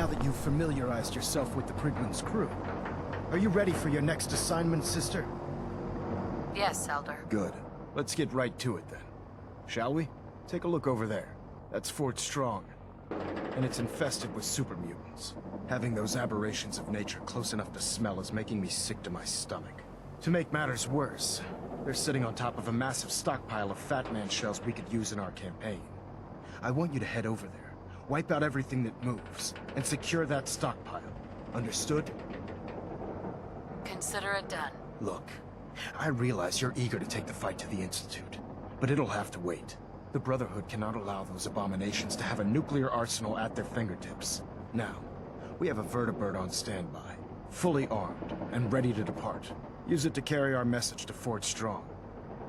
now that you've familiarized yourself with the Prigman's crew. Are you ready for your next assignment, sister? Yes, Elder. Good. Let's get right to it then. Shall we? Take a look over there. That's Fort Strong. And it's infested with super mutants. Having those aberrations of nature close enough to smell is making me sick to my stomach. To make matters worse, they're sitting on top of a massive stockpile of Fat Man shells we could use in our campaign. I want you to head over there, wipe out everything that moves, and secure that stockpile. Understood? Consider it done. Look, I realize you're eager to take the fight to the Institute, but it'll have to wait. The Brotherhood cannot allow those abominations to have a nuclear arsenal at their fingertips. Now, we have a vertibird on standby, fully armed and ready to depart. Use it to carry our message to Fort Strong,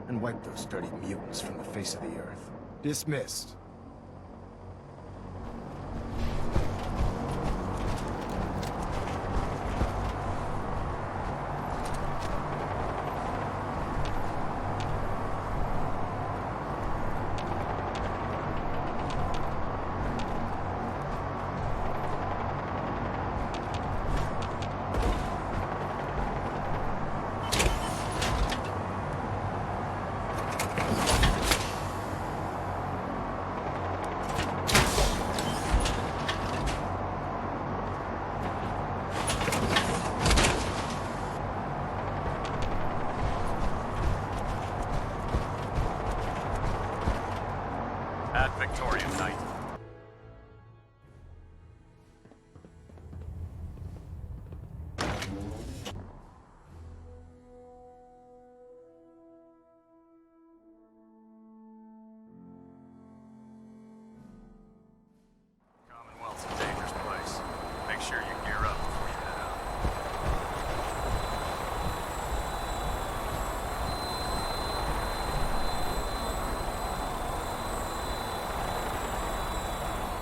and wipe those dirty mutants from the face of the earth. Dismissed. At Victoria Knight. Commonwealth's a dangerous place. Make sure you gear up before you head out.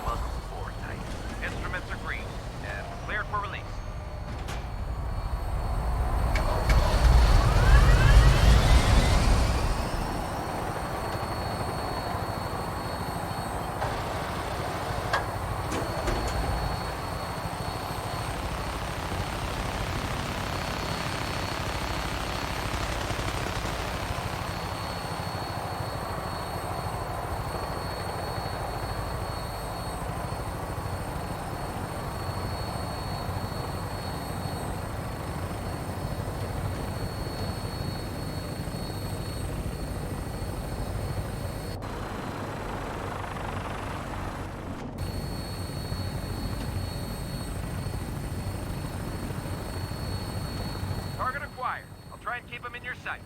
Welcome aboard, Knight. Instruments are green and cleared for release. Target acquired. I'll try and keep him in your sights.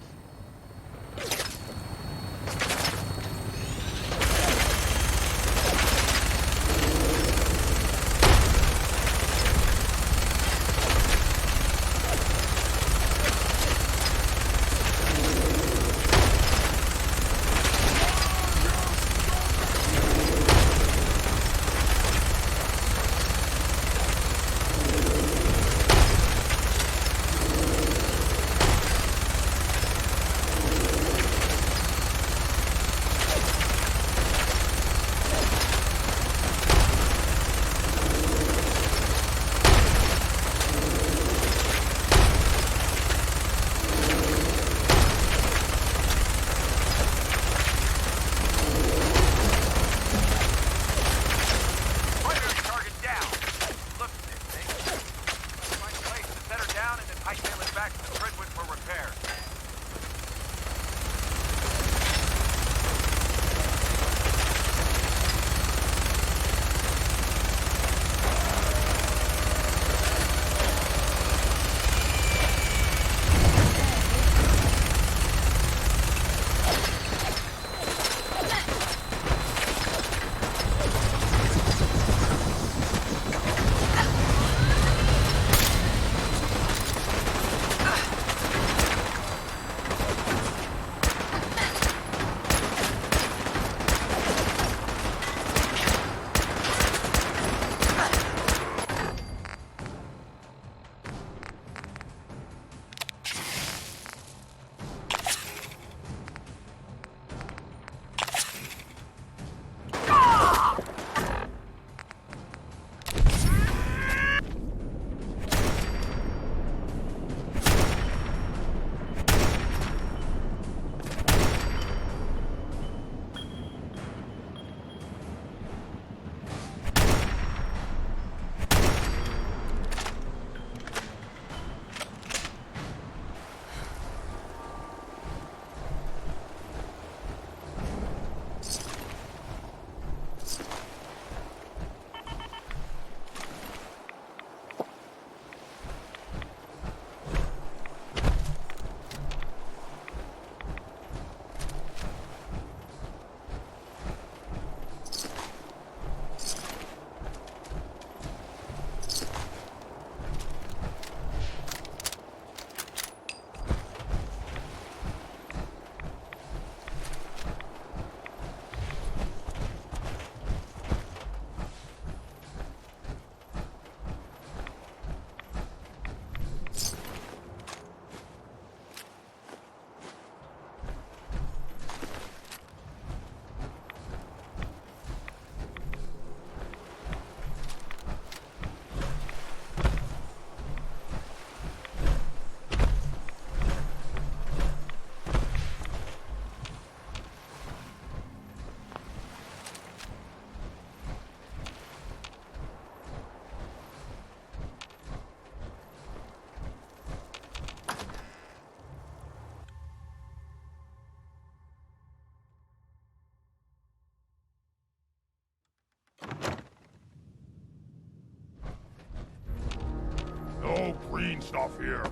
stuff here.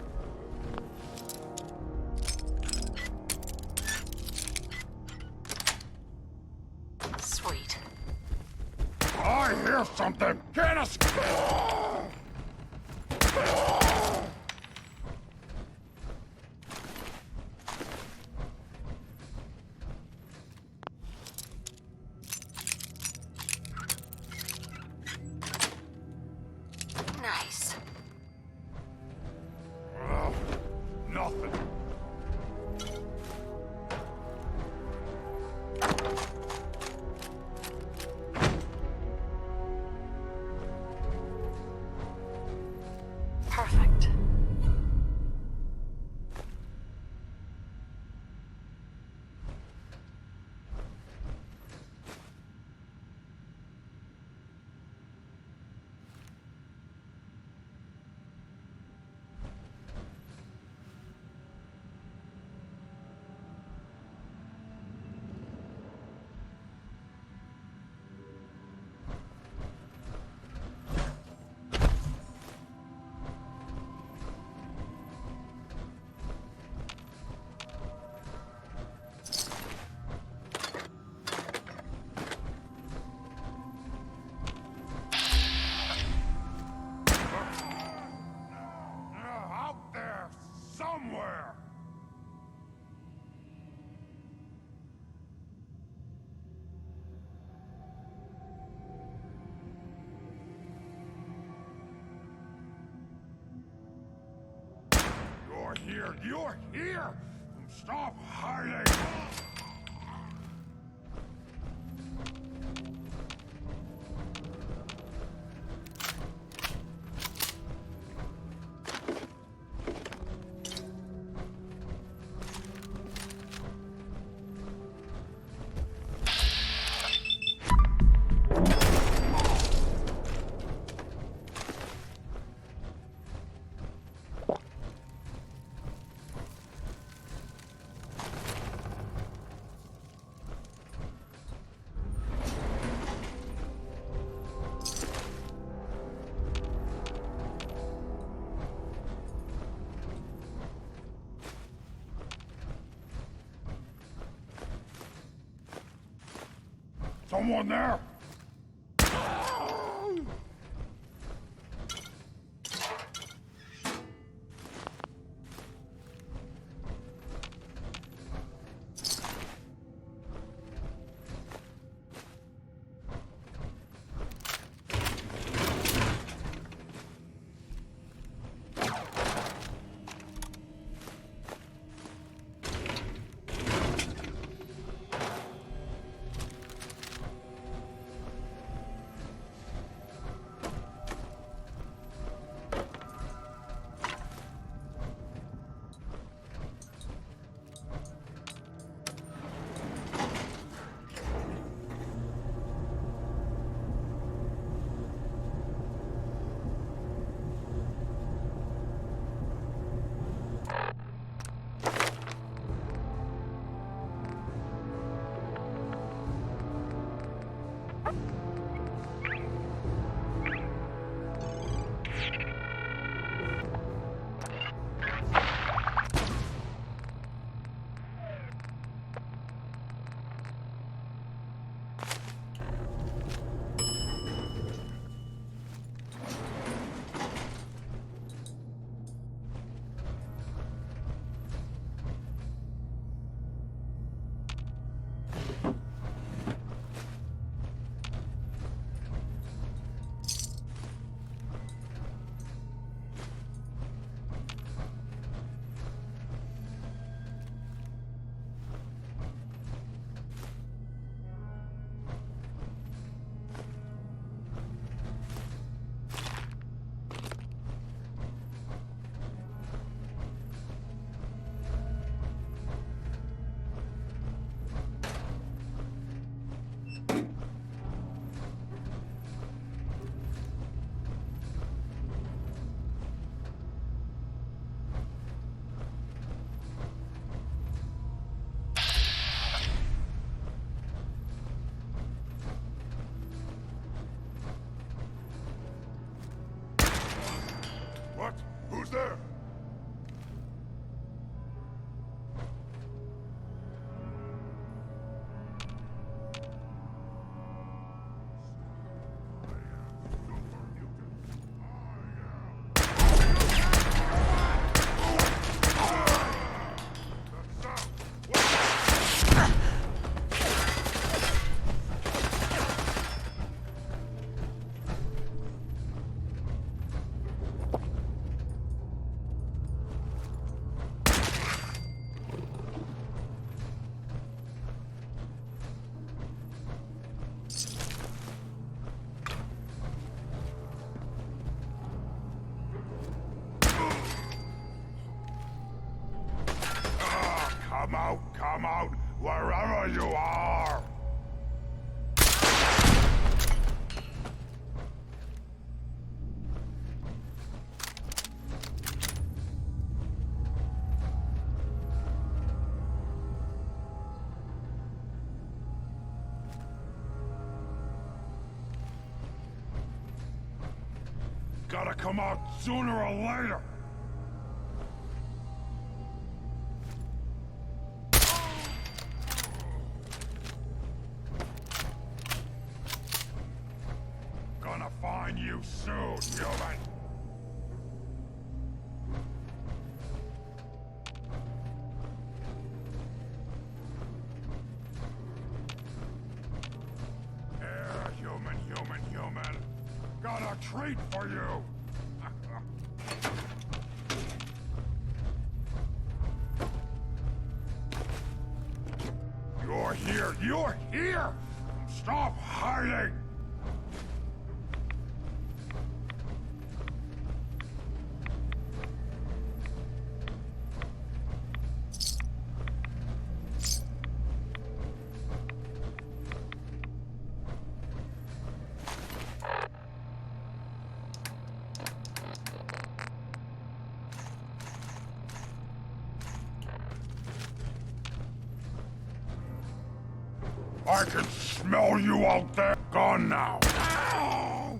Sweet. I hear something! Can't escape! Nice. Nothing. Perfect. Out there, somewhere! You're here! You're here! Stop hiding! Someone there? Come out, wherever you are! Gotta come out sooner or later! Gonna find you soon, human! Here, human. Got a treat for you! You're here! Stop hiding! I can smell you out there. Gone now. Ow!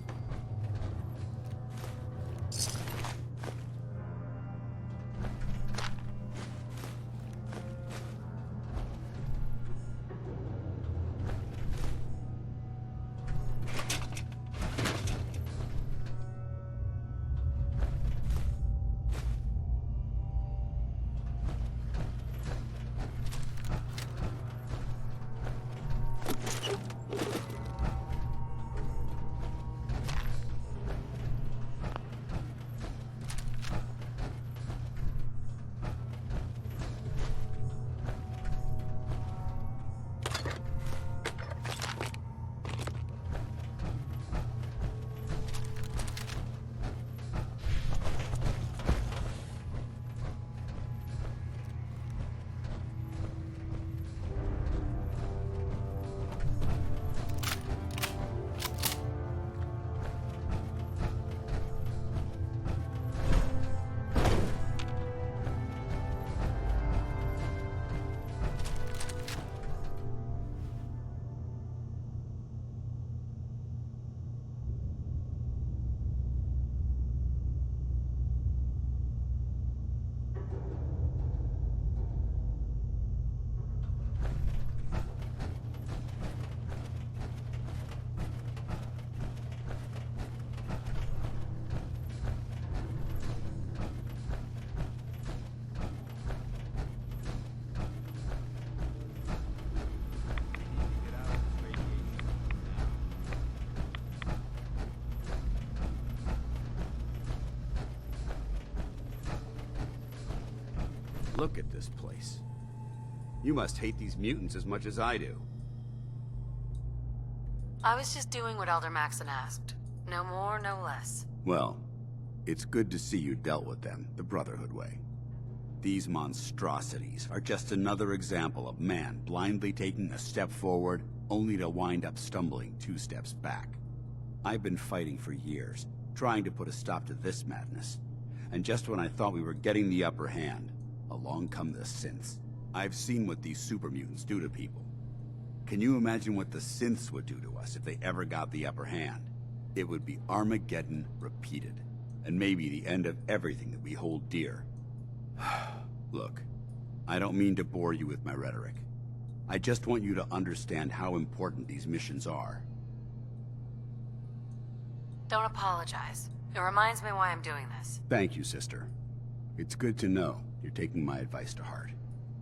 Look at this place. You must hate these mutants as much as I do. I was just doing what Elder Maxon asked. No more, no less. Well, it's good to see you dealt with them the Brotherhood way. These monstrosities are just another example of man blindly taking a step forward, only to wind up stumbling 2 steps back. I've been fighting for years, trying to put a stop to this madness. And just when I thought we were getting the upper hand, along come the synths. I've seen what these super mutants do to people. Can you imagine what the synths would do to us if they ever got the upper hand? It would be Armageddon repeated, and maybe the end of everything that we hold dear. Look, I don't mean to bore you with my rhetoric. I just want you to understand how important these missions are. Don't apologize. It reminds me why I'm doing this. Thank you, sister. It's good to know you're taking my advice to heart.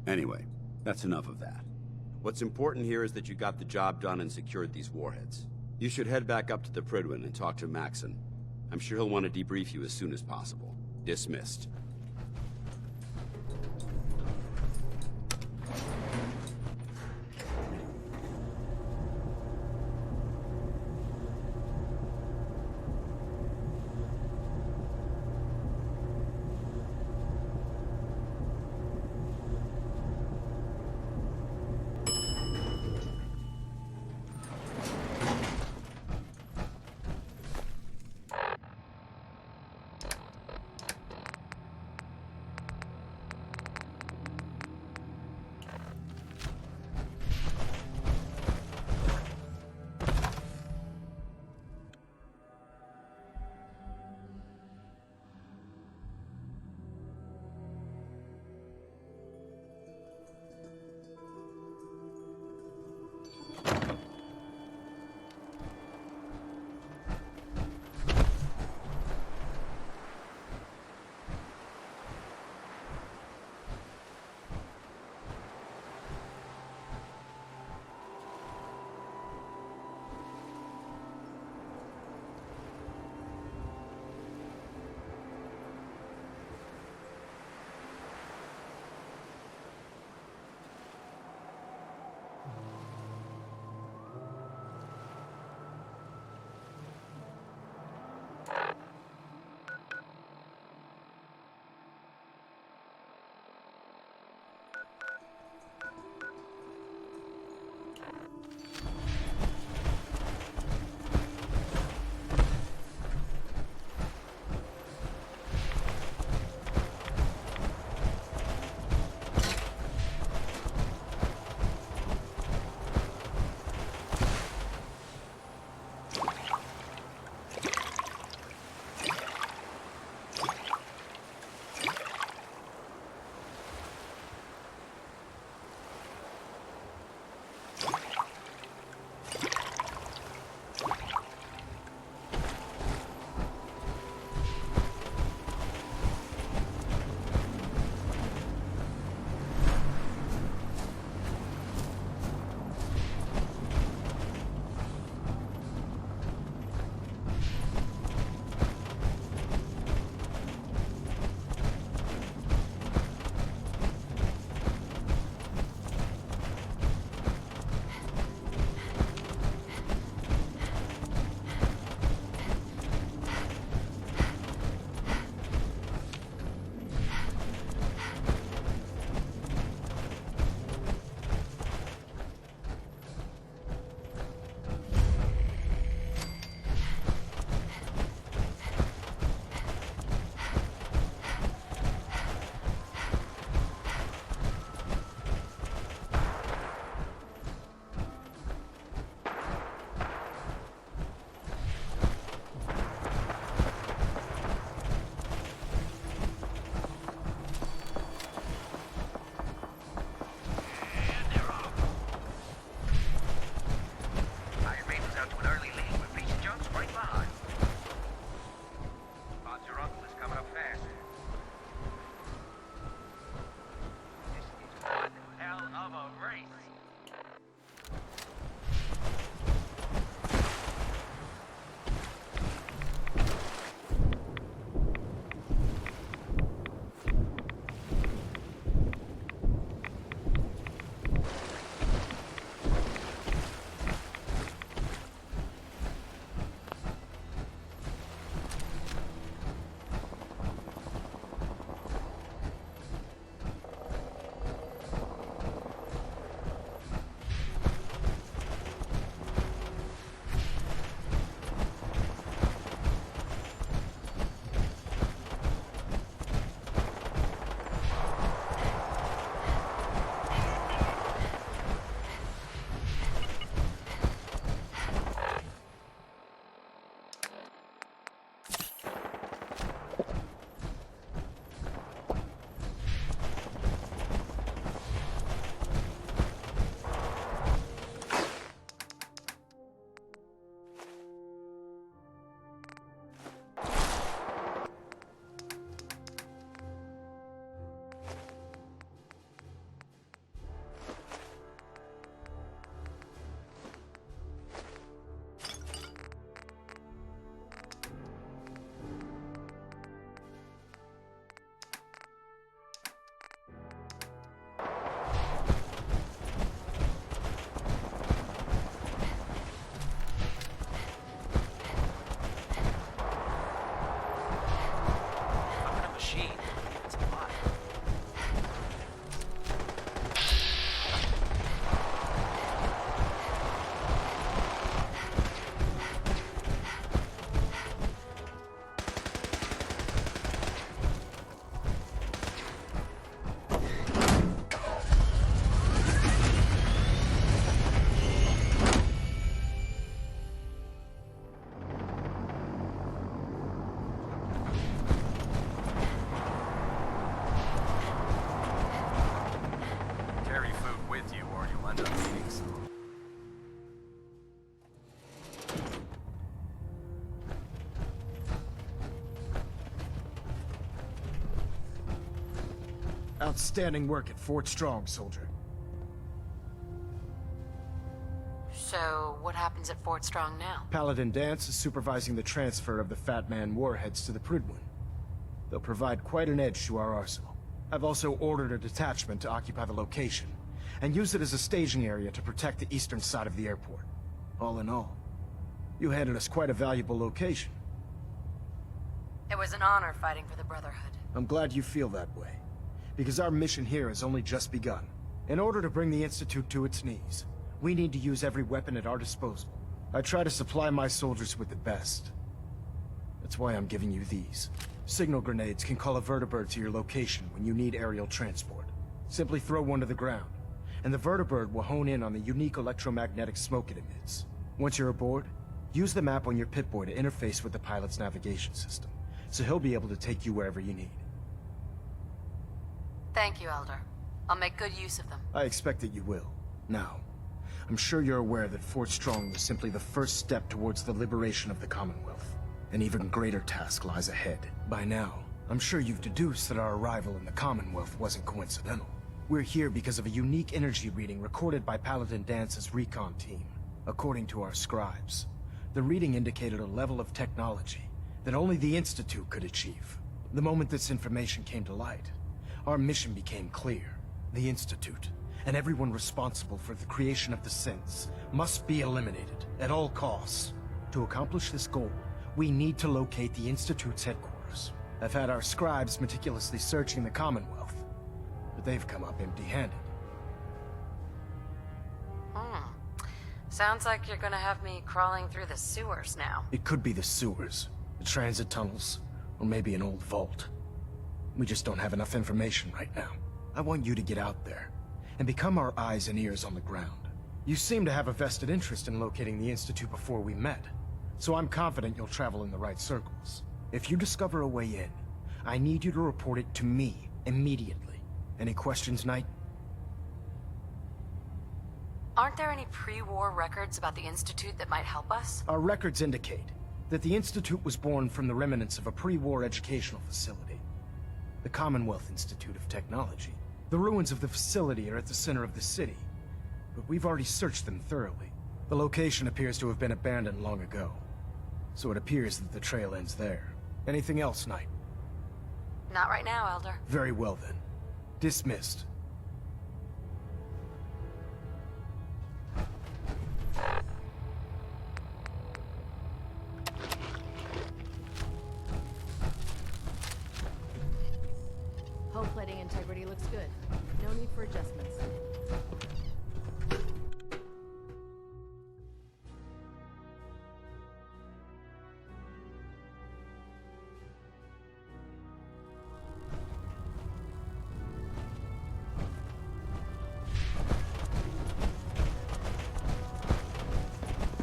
Anyway, that's enough of that. What's important here is that you got the job done and secured these warheads. You should head back up to the Prydwen and talk to Maxon. I'm sure he'll want to debrief you as soon as possible. Dismissed. Outstanding work at Fort Strong, soldier. So, what happens at Fort Strong now? Paladin Dance is supervising the transfer of the Fat Man warheads to the Prydwen. They'll provide quite an edge to our arsenal. I've also ordered a detachment to occupy the location, and use it as a staging area to protect the eastern side of the airport. All in all, you handed us quite a valuable location. It was an honor fighting for the Brotherhood. I'm glad you feel that way, because our mission here has only just begun. In order to bring the Institute to its knees, we need to use every weapon at our disposal. I try to supply my soldiers with the best. That's why I'm giving you these. Signal grenades can call a vertibird to your location when you need aerial transport. Simply throw one to the ground, and the vertibird will hone in on the unique electromagnetic smoke it emits. Once you're aboard, use the map on your Pip-Boy to interface with the pilot's navigation system, so he'll be able to take you wherever you need. Thank you, Elder. I'll make good use of them. I expect that you will. Now, I'm sure you're aware that Fort Strong was simply the first step towards the liberation of the Commonwealth. An even greater task lies ahead. By now, I'm sure you've deduced that our arrival in the Commonwealth wasn't coincidental. We're here because of a unique energy reading recorded by Paladin Dance's recon team. According to our scribes, the reading indicated a level of technology that only the Institute could achieve. The moment this information came to light, our mission became clear. The Institute, and everyone responsible for the creation of the synths, must be eliminated at all costs. To accomplish this goal, we need to locate the Institute's headquarters. I've had our scribes meticulously searching the Commonwealth, but they've come up empty-handed. Sounds like you're gonna have me crawling through the sewers now. It could be the sewers, the transit tunnels, or maybe an old vault. We just don't have enough information right now. I want you to get out there and become our eyes and ears on the ground. You seem to have a vested interest in locating the Institute before we met, so I'm confident you'll travel in the right circles. If you discover a way in, I need you to report it to me immediately. Any questions, Knight? Aren't there any pre-war records about the Institute that might help us? Our records indicate that the Institute was born from the remnants of a pre-war educational facility, the Commonwealth Institute of Technology. The ruins of the facility are at the center of the city, but we've already searched them thoroughly. The location appears to have been abandoned long ago, so it appears that the trail ends there. Anything else, Knight? Not right now, Elder. Very well then. Dismissed. Hull plating integrity looks good. No need for adjustments.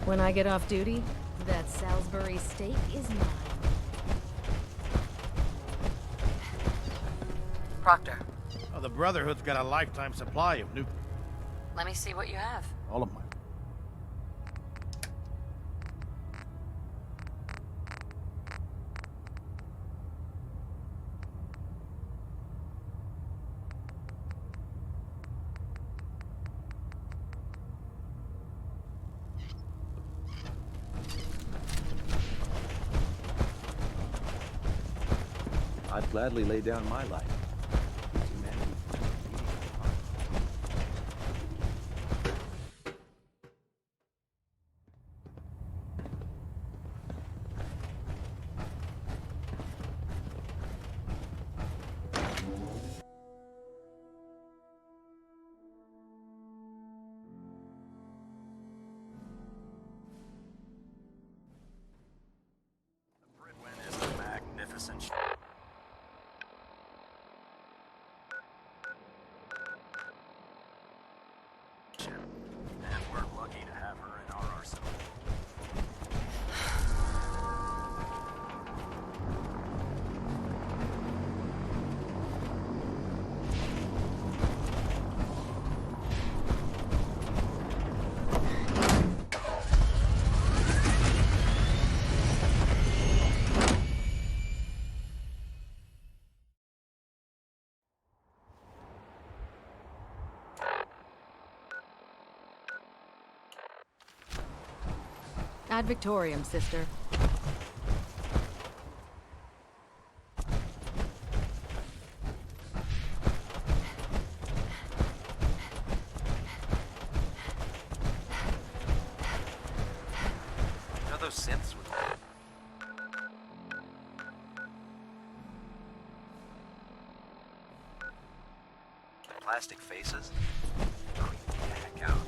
When I get off duty, that Salisbury steak is mine. Proctor, Oh, the Brotherhood's got a lifetime supply of new... let me see what you have. All of mine. I'd gladly lay down my life. The Prydwen is a magnificent ad Victoriam, sister. You know those synths with the plastic faces? Creep me the heck out.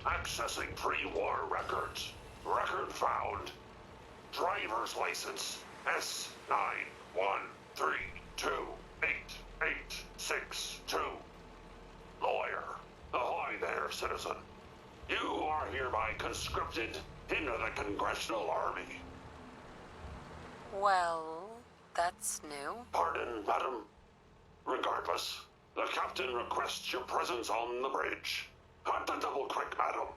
Accessing pre-war records. Record found. Driver's license S91328862. Lawyer. Ahoy there, citizen. You are hereby conscripted into the Congressional Army. Well, that's new. Pardon, madam. Regardless, the captain requests your presence on the bridge. At the double quick, madam.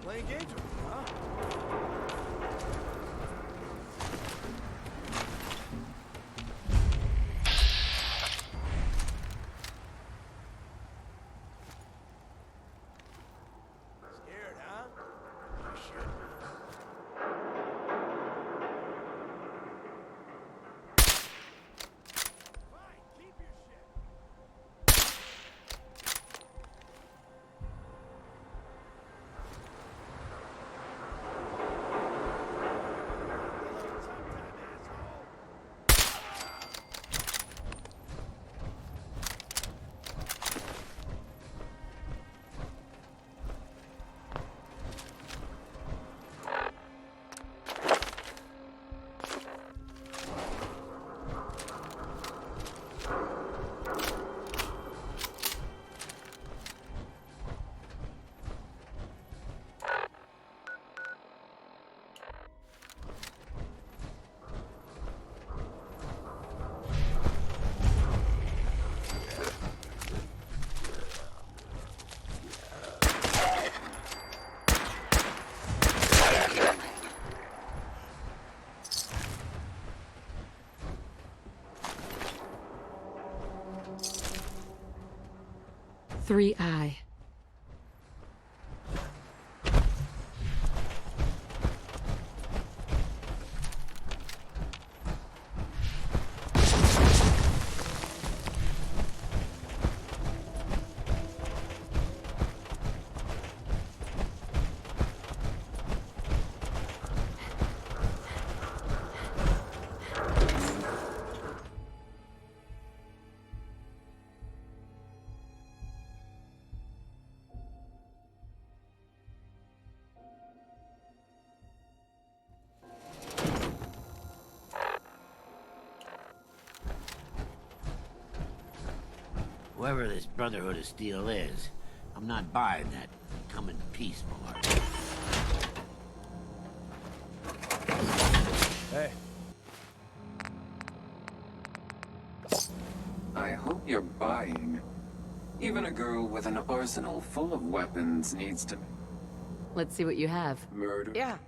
Playing games with you, huh? Scared, huh? You should be. Fine, keep your shit. Three I. Whoever this Brotherhood of Steel is, I'm not buying that come in peace malarkey. Hey. I hope you're buying. Even a girl with an arsenal full of weapons needs to Let's see what you have. murder. Yeah.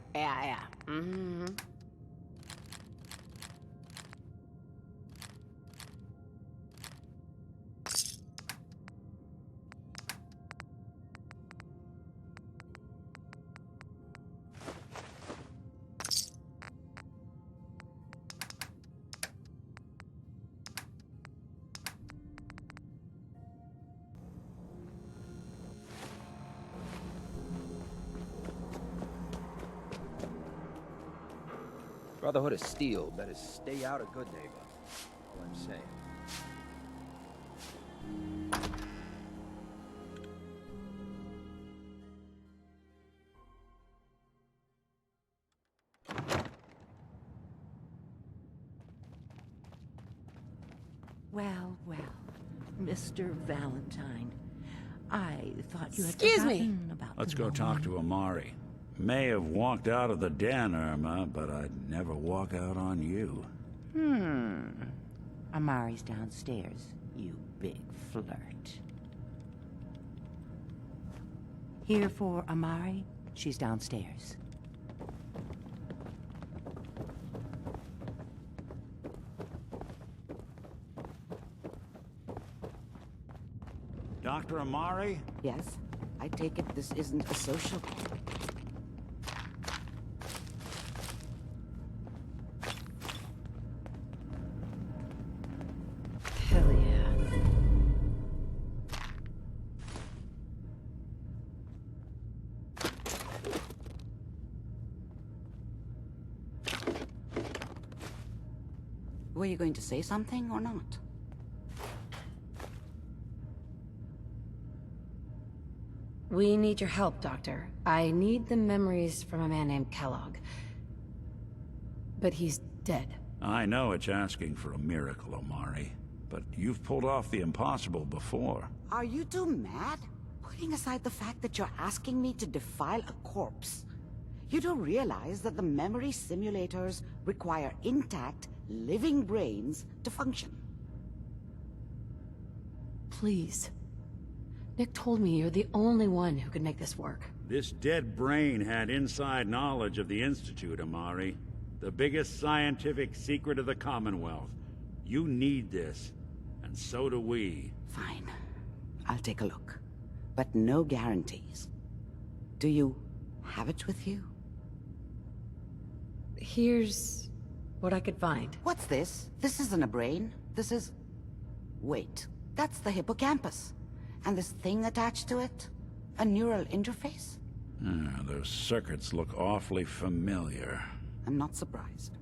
Mm-hmm. Brotherhood of Steel better stay out of Good Neighbor. All I'm saying. Well, well, Mr. Valentine. I thought you had Excuse me. forgotten about Let's the go talk moment. to Amari. May have walked out of the den, Irma, but I'd never walk out on you. Amari's downstairs, you big flirt. Here for Amari, she's downstairs. Dr. Amari? Yes, I take it this isn't a social call. Hell yeah. Were you going to say something or not? We need your help, Doctor. I need the memories from a man named Kellogg. But he's dead. I know it's asking for a miracle, Amari, but you've pulled off the impossible before. Are you two mad? Putting aside the fact that you're asking me to defile a corpse, you don't realize that the memory simulators require intact, living brains to function. Please. Nick told me you're the only one who could make this work. This dead brain had inside knowledge of the Institute, Amari. The biggest scientific secret of the Commonwealth. You need this, and so do we. Fine. I'll take a look. But no guarantees. Do you have it with you? Here's what I could find. What's this? This isn't a brain. This is... Wait. That's the hippocampus. And this thing attached to it? A neural interface? Those circuits look awfully familiar. I'm not surprised.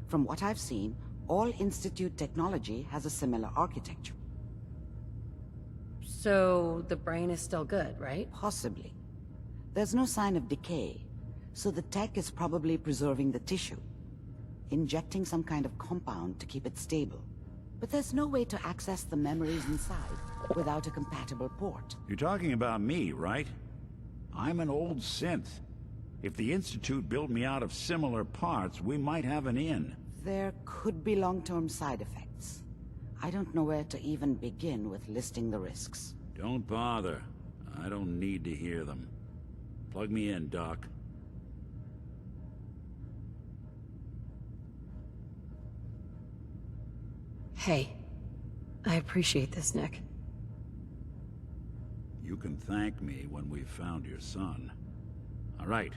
From what I've seen, all Institute technology has a similar architecture. So the brain is still good, right? Possibly. There's no sign of decay, so the tech is probably preserving the tissue, injecting some kind of compound to keep it stable. But there's no way to access the memories inside without a compatible port. You're talking about me, right? I'm an old synth. If the Institute built me out of similar parts, we might have an in. There could be long-term side effects. I don't know where to even begin with listing the risks. Don't bother. I don't need to hear them. Plug me in, Doc. Hey, I appreciate this, Nick. You can thank me when we've found your son. All right,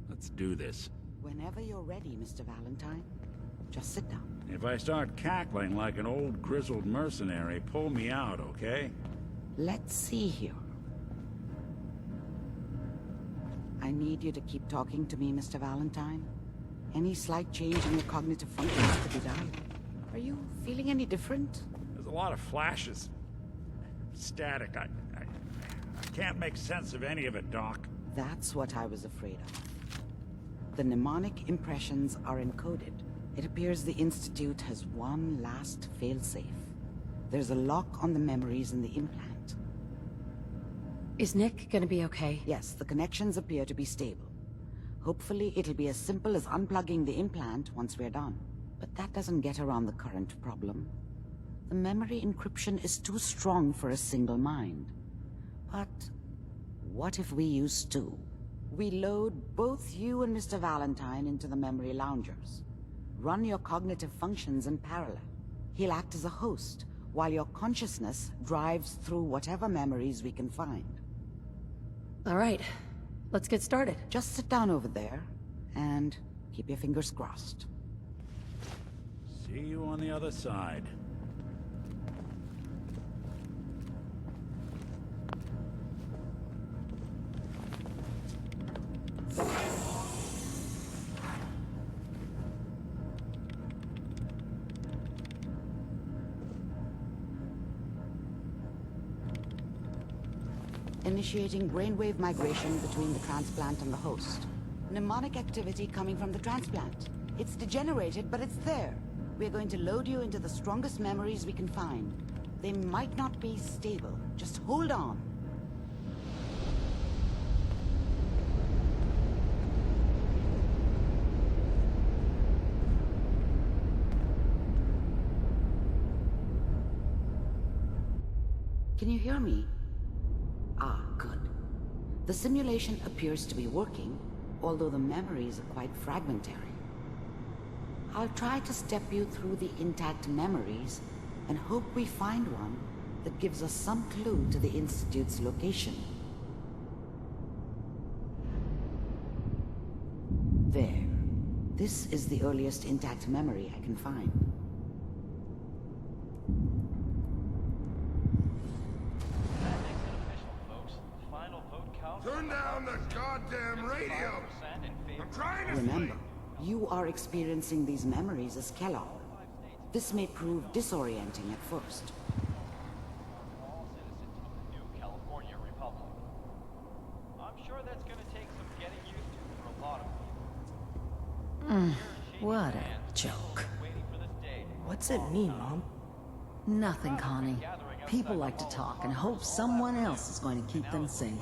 let's do this. Whenever you're ready, Mr. Valentine. Just sit down. If I start cackling like an old grizzled mercenary, pull me out, okay? Let's see here. I need you to keep talking to me, Mr. Valentine. Any slight change in your cognitive functions could be dire. Are you feeling any different? There's a lot of flashes. Static. I can't make sense of any of it, Doc. That's what I was afraid of. The mnemonic impressions are encoded. It appears the Institute has one last failsafe. There's a lock on the memories in the implant. Is Nick gonna be okay? Yes, the connections appear to be stable. Hopefully it'll be as simple as unplugging the implant once we're done. But that doesn't get around the current problem. The memory encryption is too strong for a single mind. But what if we use two? We load both you and Mr. Valentine into the memory loungers. Run your cognitive functions in parallel. He'll act as a host, while your consciousness drives through whatever memories we can find. All right, let's get started. Just sit down over there, and keep your fingers crossed. See you on the other side. initiating brainwave migration between the transplant and the host. Mnemonic activity coming from the transplant. It's degenerated, but it's there. We're going to load you into the strongest memories we can find. They might not be stable. Just hold on. Can you hear me? Ah, good. The simulation appears to be working, although the memories are quite fragmentary. I'll try to step you through the intact memories and hope we find one that gives us some clue to the Institute's location. There. This is the earliest intact memory I can find. Turn down the goddamn radio! I'm trying to Remember, you are experiencing these memories as Kellogg. This may prove disorienting at first. All citizens of the new California Republic. I'm sure that's gonna take some getting used to for a lot of people. What a joke. What's it mean, Mom? Nothing, Connie. People like to talk and hope someone else is going to keep them safe.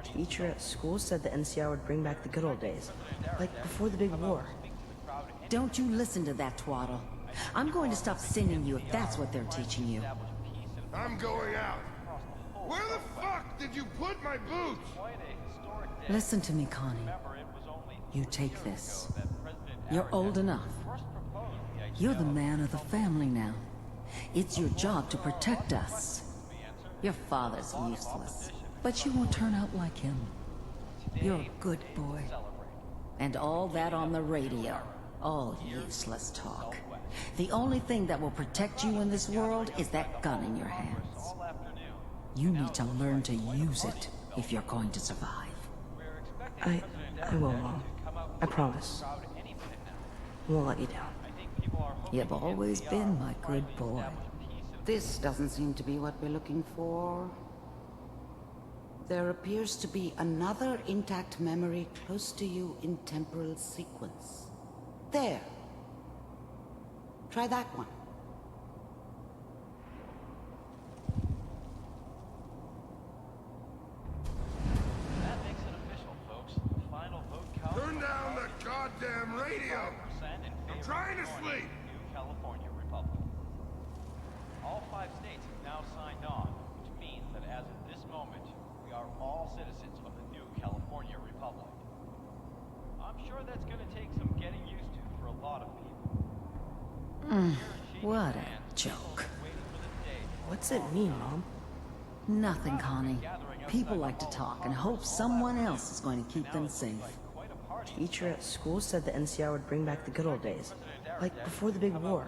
Teacher at school said the NCR would bring back the good old days, like before the big war. Don't you listen to that twaddle. I'm going to stop sending you if that's what they're teaching you. I'm going out. Where the fuck did you put my boots? Listen to me, Connie. You take this. You're old enough. You're the man of the family now. It's your job to protect us. Your father's useless, but you won't turn out like him. You're a good boy. And all that on the radio, all useless talk. The only thing that will protect you in this world is that gun in your hands. You need to learn to use it if you're going to survive. I will, Mom. I promise. I won't let you down. You've always been my good boy. This doesn't seem to be what we're looking for. There appears to be another intact memory close to you in temporal sequence. There. Try that one. That makes it official, folks. Final vote count. Turn down the goddamn radio! I'm trying to sleep! New California Republic. All 5 states have now signed on, which means that as of this moment, we are all citizens of the new California Republic. I'm sure that's gonna take some getting used to for a lot of people. What a joke. What's it mean, Mom? Nothing, Connie. People like to talk and hope someone else is going to keep them safe. Teacher at school said the NCR would bring back the good old days, like before the big war.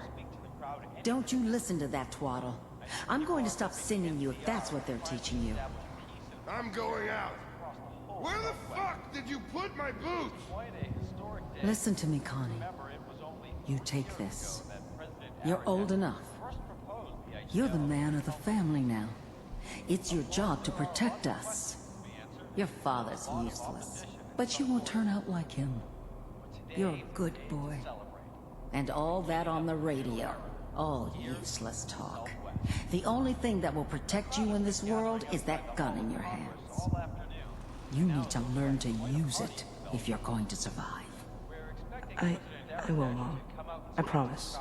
Don't you listen to that twaddle. I'm going to stop sending you if that's what they're teaching you. I'm going out. Where the fuck did you put my boots? Listen to me, Connie. You take this. You're old enough. You're the man of the family now. It's your job to protect us. Your father's useless, but you won't turn out like him. You're a good boy. And all that on the radio, all useless talk. The only thing that will protect you in this world is that gun in your hands. You need to learn to use it if you're going to survive. I will, Mom. I promise.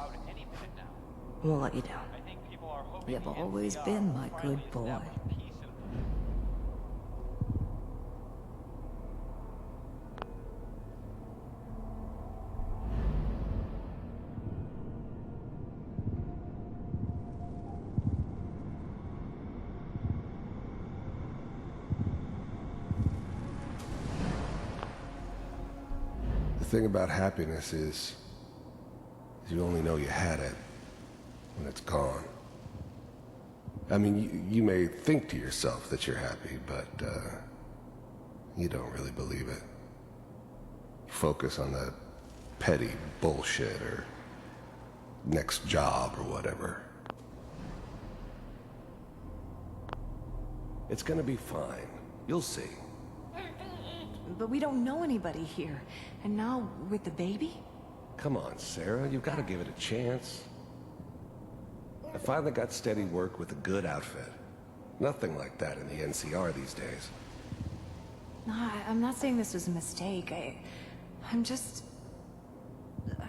I won't let you down. You've always been my good boy. The thing about happiness is you only know you had it when it's gone. I mean, you may think to yourself that you're happy, but you don't really believe it. You focus on the petty bullshit or next job or whatever. It's gonna be fine. You'll see. But we don't know anybody here. And now, with the baby? Come on, Sarah, you've got to give it a chance. I finally got steady work with a good outfit. Nothing like that in the NCR these days. No, I'm not saying this was a mistake. I'm just...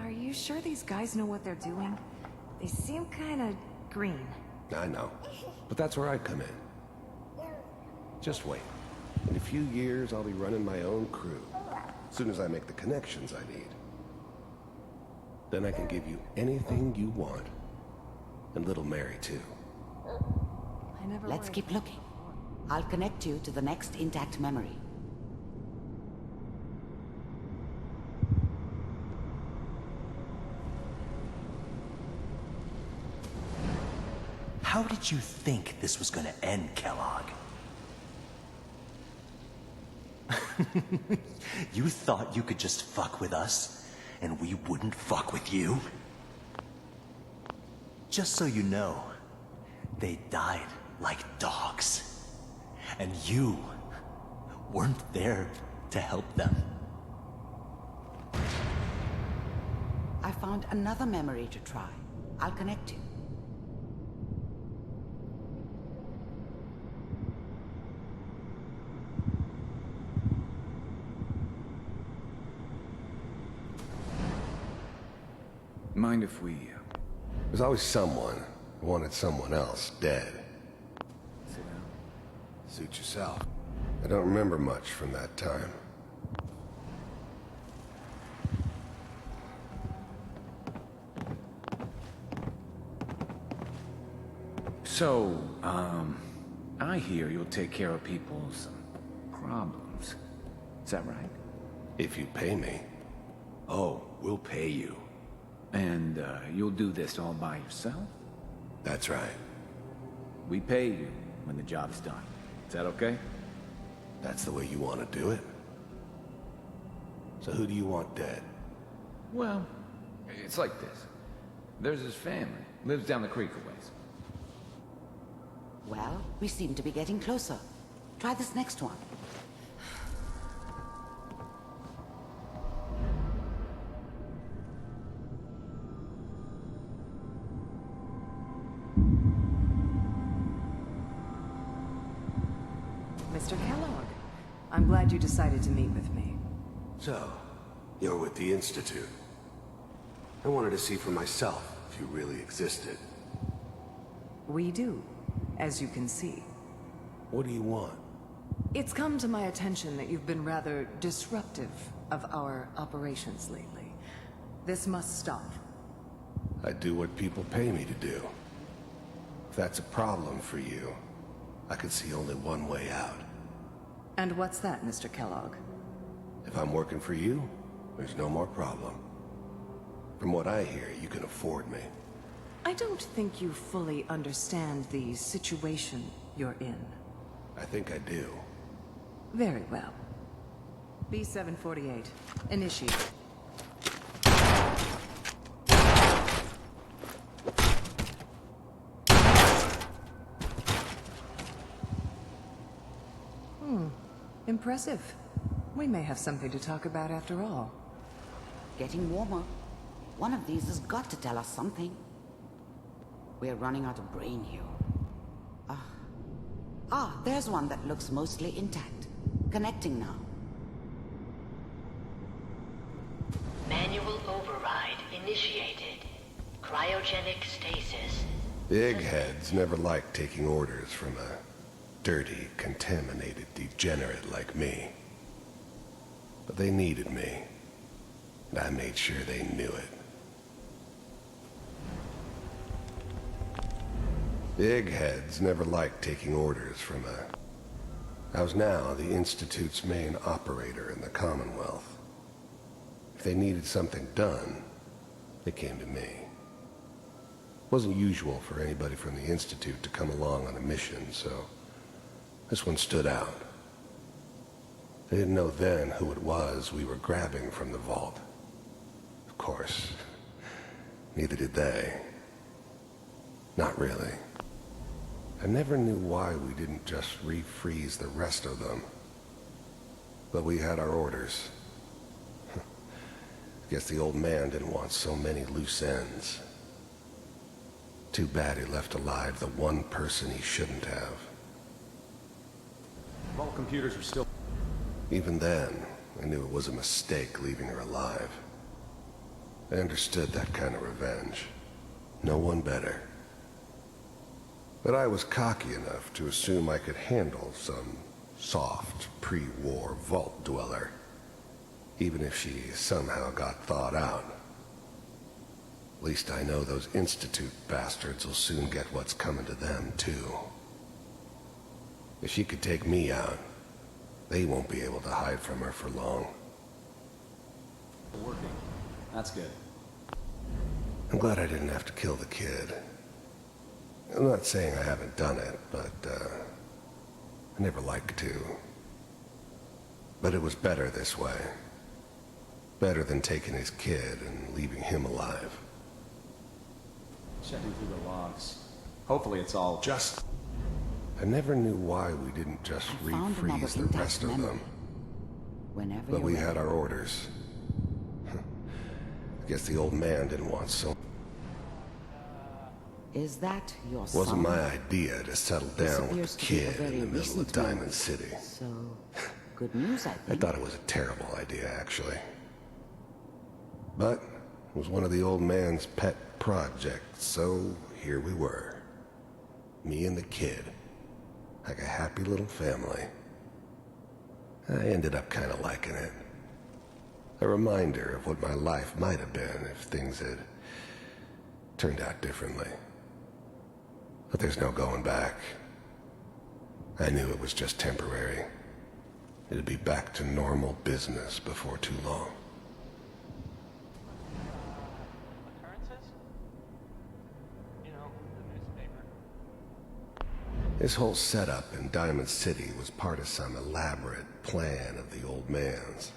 Are you sure these guys know what they're doing? They seem kinda green. I know, but that's where I come in. Just wait. In a few years, I'll be running my own crew. As soon as I make the connections I need. Then I can give you anything you want. And little Mary, too. Let's keep looking. I'll connect you to the next intact memory. How did you think this was gonna end, Kellogg? You thought you could just fuck with us, and we wouldn't fuck with you? Just so you know, they died like dogs. And you weren't there to help them. I found another memory to try. I'll connect you. Mind if we... There's always someone who wanted someone else dead. Sit down. Suit yourself. I don't remember much from that time. So, I hear you'll take care of people's problems. Is that right? If you pay me. Oh, we'll pay you. And, you'll do this all by yourself? That's right. We pay you when the job's done. Is that okay? That's the way you want to do it? So who do you want dead? Well, it's like this. There's his family. Lives down the creek a ways. Well, we seem to be getting closer. Try this next one. Mr. Kellogg, I'm glad you decided to meet with me. So, you're with the Institute. I wanted to see for myself if you really existed. We do, as you can see. What do you want? It's come to my attention that you've been rather disruptive of our operations lately. This must stop. I do what people pay me to do. If that's a problem for you, I could see only one way out. And what's that, Mr. Kellogg? If I'm working for you, there's no more problem. From what I hear, you can afford me. I don't think you fully understand the situation you're in. I think I do. Very well. B-748, initiate. Impressive. We may have something to talk about after all. Getting warmer. One of these has got to tell us something. We're running out of brain here. There's one that looks mostly intact. Connecting now. Manual override initiated. Cryogenic stasis. The eggheads never liked taking orders from a dirty, contaminated degenerate like me. But they needed me, and I made sure they knew it. The eggheads never liked taking orders from I was now the Institute's main operator in the Commonwealth. If they needed something done, they came to me. It wasn't usual for anybody from the Institute to come along on a mission, so this one stood out. They didn't know then who it was we were grabbing from the vault. Of course, neither did they. Not really. I never knew why we didn't just refreeze the rest of them. But we had our orders. Guess the old man didn't want so many loose ends. Too bad he left alive the one person he shouldn't have. All computers are still... Even then, I knew it was a mistake leaving her alive. I understood that kind of revenge. No one better. But I was cocky enough to assume I could handle some soft, pre-war vault dweller, even if she somehow got thawed out. At least I know those Institute bastards will soon get what's coming to them, too. If she could take me out, they won't be able to hide from her for long. working. That's good. I'm glad I didn't have to kill the kid. I'm not saying I haven't done it, but, I never liked to. But it was better this way. Better than taking his kid and leaving him alive. Checking through the logs. Hopefully it's all... I never knew why we didn't just refreeze the rest of them. But we had our orders. I guess the old man didn't want so... Is that your son? Wasn't my idea to settle down with the kid in the middle of Diamond City. So, good news, I think. I thought it was a terrible idea, actually. But it was one of the old man's pet projects, so here we were. Me and the kid. Like a happy little family. I ended up kind of liking it. A reminder of what my life might have been if things had turned out differently. But there's no going back. I knew it was just temporary. It'd be back to normal business before too long. Occurrences? You know, the newspaper. This whole setup in Diamond City was part of some elaborate plan of the old man's.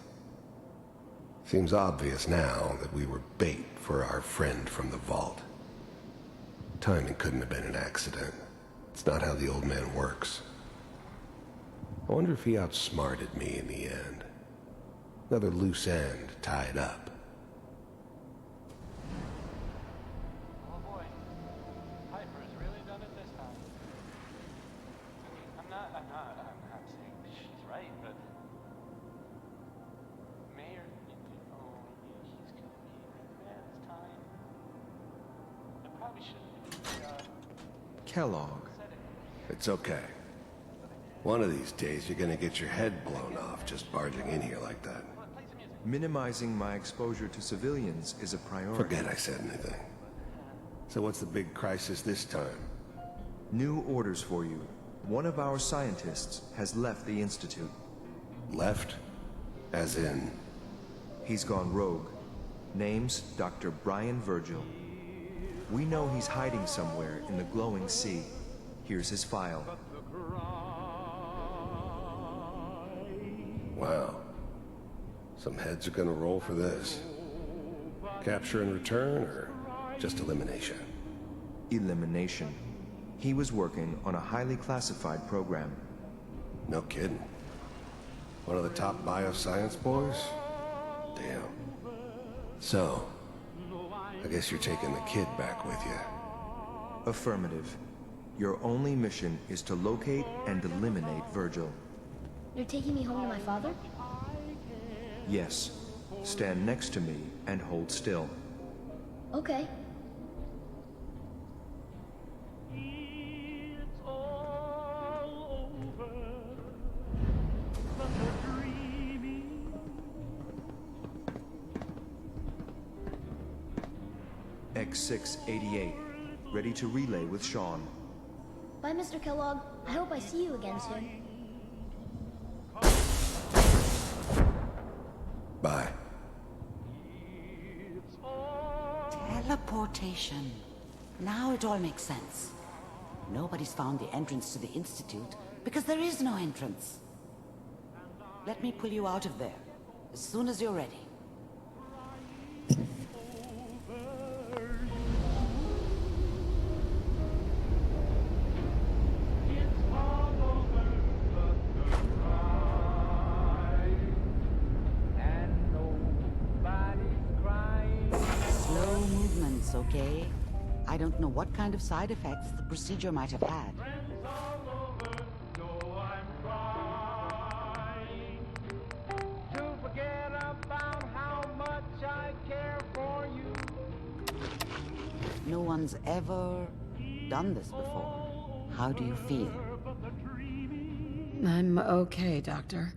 Seems obvious now that we were bait for our friend from the vault. Timing couldn't have been an accident. It's not how the old man works. I wonder if he outsmarted me in the end. Another loose end tied up. Oh boy. Piper's really done it this time. I'm not saying she's right, but... Mayor, oh, he's gonna be man this time. I probably shouldn't Kellogg. It's okay. One of these days you're gonna get your head blown off just barging in here like that. Minimizing my exposure to civilians is a priority. Forget I said anything. So what's the big crisis this time? New orders for you. One of our scientists has left the Institute. Left? As in? He's gone rogue. Name's Dr. Brian Virgil. We know he's hiding somewhere in the glowing sea. Here's his file. Wow. Some heads are gonna roll for this. Capture and return, or just elimination? Elimination. He was working on a highly classified program. No kidding. One of the top bioscience boys? Damn. So, I guess you're taking the kid back with you. Affirmative. Your only mission is to locate and eliminate Virgil. You're taking me home to my father? Yes. Stand next to me and hold still. Okay. X688. Ready to relay with Sean. Bye, Mr. Kellogg. I hope I see you again soon. Bye. Teleportation. Now it all makes sense. Nobody's found the entrance to the Institute because there is no entrance. Let me pull you out of there as soon as you're ready. okay? I don't know what kind of side effects the procedure might have had. No one's ever done this before. How do you feel? I'm okay, Doctor.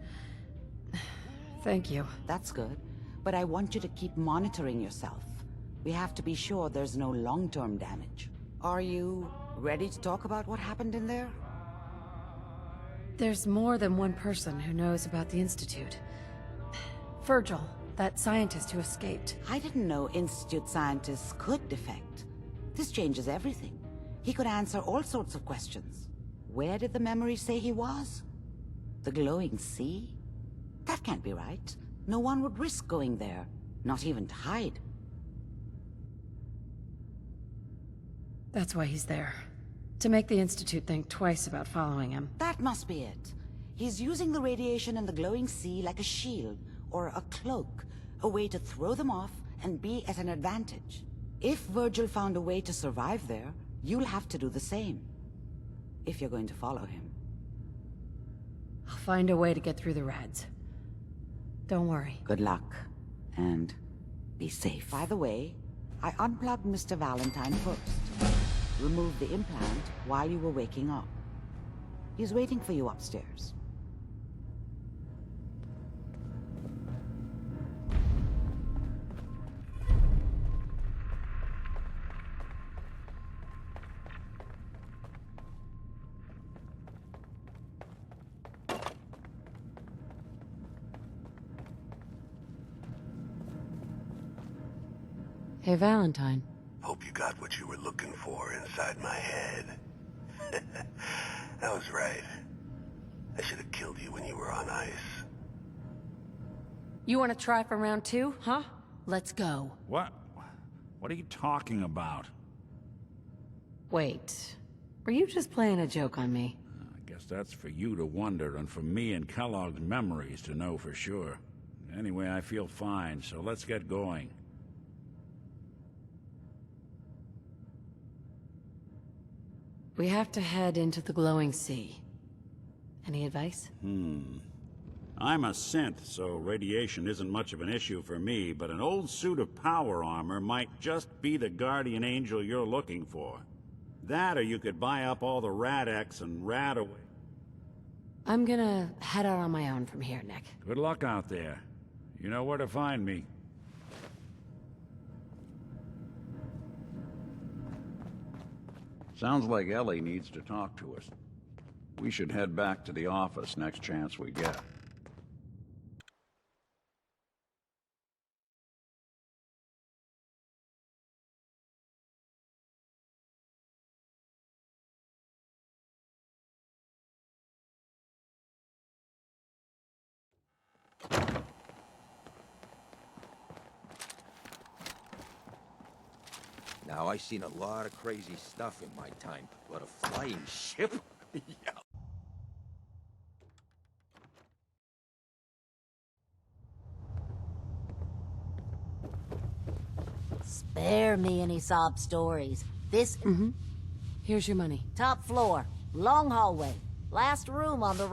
Thank you. That's good. But I want you to keep monitoring yourself. We have to be sure there's no long-term damage. Are you ready to talk about what happened in there? There's more than one person who knows about the Institute. Virgil, that scientist who escaped. I didn't know Institute scientists could defect. This changes everything. He could answer all sorts of questions. Where did the memory say he was? The glowing sea? That can't be right. No one would risk going there, not even to hide. That's why he's there. To make the Institute think twice about following him. That must be it. He's using the radiation in the glowing sea like a shield, or a cloak, a way to throw them off and be at an advantage. If Virgil found a way to survive there, you'll have to do the same. If you're going to follow him. I'll find a way to get through the rads. Don't worry. Good luck. And be safe. By the way, I unplugged Mr. Valentine first. Removed the implant while you were waking up. He's waiting for you upstairs. Hey, Valentine. Hope you got what you were looking for inside my head. That was right. I should have killed you when you were on ice. You want to try for round 2, huh? Let's go. What? What are you talking about? Wait. Were you just playing a joke on me? I guess that's for you to wonder, and for me and Kellogg's memories to know for sure. Anyway, I feel fine, so let's get going. We have to head into the glowing sea. Any advice? I'm a synth, so radiation isn't much of an issue for me, but an old suit of power armor might just be the guardian angel you're looking for. That, or you could buy up all the Rad-X and rad away. I'm gonna head out on my own from here, Nick. Good luck out there. You know where to find me. Sounds like Ellie needs to talk to us. We should head back to the office next chance we get. Now, I've seen a lot of crazy stuff in my time, but a flying ship? Yeah. Spare me any sob stories. This... Here's your money. Top floor, long hallway, last room on the...